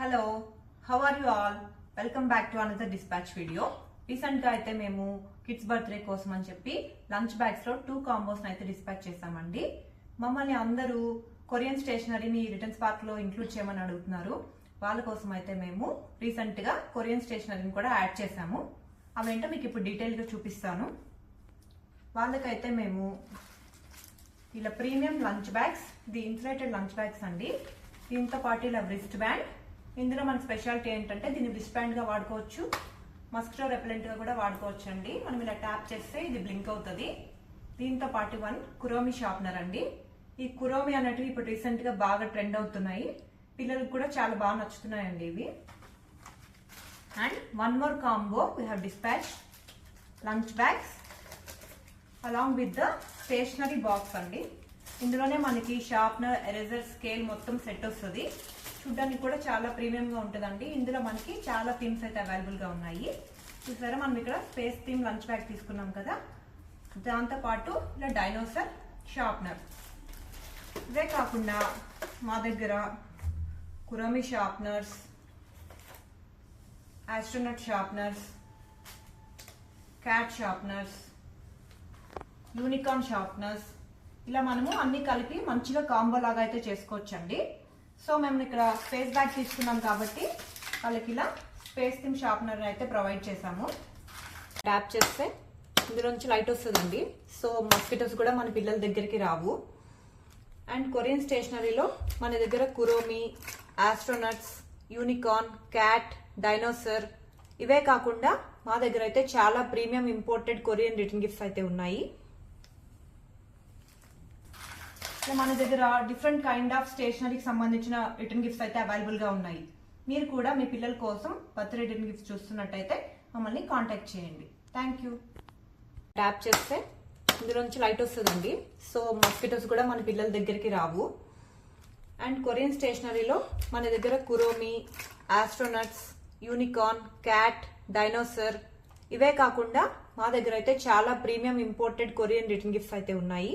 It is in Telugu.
Hello, how are you all? Welcome back to another dispatch video. Recent గా అయితే మేము కిడ్స్ బర్త్డే కోసం అని చెప్పి లంచ్ బ్యాగ్స్ లో 2 కాంబోస్ అయితే డిస్పాచ్ చేసామండి. మమ్మల్ని అందరూ కొరియన్ స్టేషనరీని రిటర్న్స్ పార్ట్ లో ఇంక్లూడ్ చేయమని అడుగుతున్నారు. వాళ్ళ కోసం అయితే మేము రీసెంట్ గా కొరియన్ స్టేషనరీని కూడా యాడ్ చేసాము. అవేంటో మీకు ఇప్పుడు డీటెయిల్ గా చూపిస్తాను. వాళ్ళకైతే మేము ఇలా ప్రీమియం లంచ్ బ్యాగ్స్, ఇది ఇన్సులేటెడ్ లంచ్ బ్యాగ్స్ అండి. దీంతో పాటు ఇలా రిస్ట్ బ్యాండ్. ఇందులో మన స్పెషాలిటీ ఏంటంటే దీన్ని రిస్ట్ బ్యాండ్ గా వాడుకోవచ్చు, మస్కిటో రెపెలెంట్ గా కూడా వాడుకోవచ్చు అండి. మనం ఇలా ట్యాప్ చేస్తే ఇది బ్లింక్ అవుతుంది. దీంతో పాటు కురోమి షార్ప్నర్ అండి. ఈ కురోమి అనేటివి ఇప్పుడు రీసెంట్ గా బాగా ట్రెండ్ అవుతున్నాయి, పిల్లలకు కూడా చాలా బాగా నచ్చుతున్నాయండి ఇవి. And one more combo we have dispatch lunch bags along with the stationery box అండి. ఇందులోనే మనకి షార్ప్నర్, ఎరేజర్, స్కేల్ మొత్తం సెట్ వస్తుంది. చూడ్డానికి కూడా చాలా ప్రీమియం గా ఉంటుందండి. ఇందులో మనకి చాలా థీమ్స్ అయితే అవైలబుల్ గా ఉన్నాయి. చూసారా, మనం ఇక్కడ స్పేస్ థీమ్ లంచ్ బ్యాగ్ తీసుకున్నాం కదా, దాంతో పాటు ఇలా డైనోసర్ షార్ప్నర్. ఇవే కాకుండా మా దగ్గర Kuromi sharpeners, astronaut sharpeners, cat sharpeners, unicorn sharpeners, ఇలా మనము అన్ని కలిపి మంచిగా కాంబో లాగా అయితే చేసుకోవచ్చండి. సో మేము ఇక్కడ స్పేస్ బ్యాగ్ తీసుకున్నాం కాబట్టి వాళ్ళకి ఇలా స్పేస్ థీమ్ షార్ప్నర్ అయితే ప్రొవైడ్ చేసాము. ట్యాప్ చేస్తే ఇందులోంచి లైట్ వస్తుందండి. సో మస్కిటోస్ కూడా మన పిల్లల దగ్గరికి రావు. అండ్ కొరియన్ స్టేషనరీలో మన దగ్గర కురోమి, ఆస్ట్రోనట్స్, యూనికార్న్, క్యాట్, డైనోసర్, ఇవే కాకుండా మా దగ్గర అయితే చాలా premium imported Korean return gifts అయితే ఉన్నాయి. మన దగ్గర డిఫరెంట్ కైండ్ ఆఫ్ స్టేషనరీకి సంబంధించిన రిటర్న్ గిఫ్ట్స్ అయితే అవైలబుల్ గా ఉన్నాయి. మీరు కూడా మీ పిల్లల కోసం బర్త్డే రిటర్న్ గిఫ్ట్స్ చూస్తున్నట్టయితే మమ్మల్ని కాంటాక్ట్ చేయండి. Thank you. ట్యాప్ చేస్తే ఇందులోంచి లైట్ వస్తుందండి. సో మస్కిటోస్ కూడా మన పిల్లల దగ్గరికి రావు. అండ్ కొరియన్ స్టేషనరీలో మన దగ్గర కురోమి, ఆస్ట్రోనట్స్, యూనికార్న్, క్యాట్, డైనోసర్, ఇవే కాకుండా మా దగ్గర అయితే చాలా premium imported Korean return gifts అయితే ఉన్నాయి.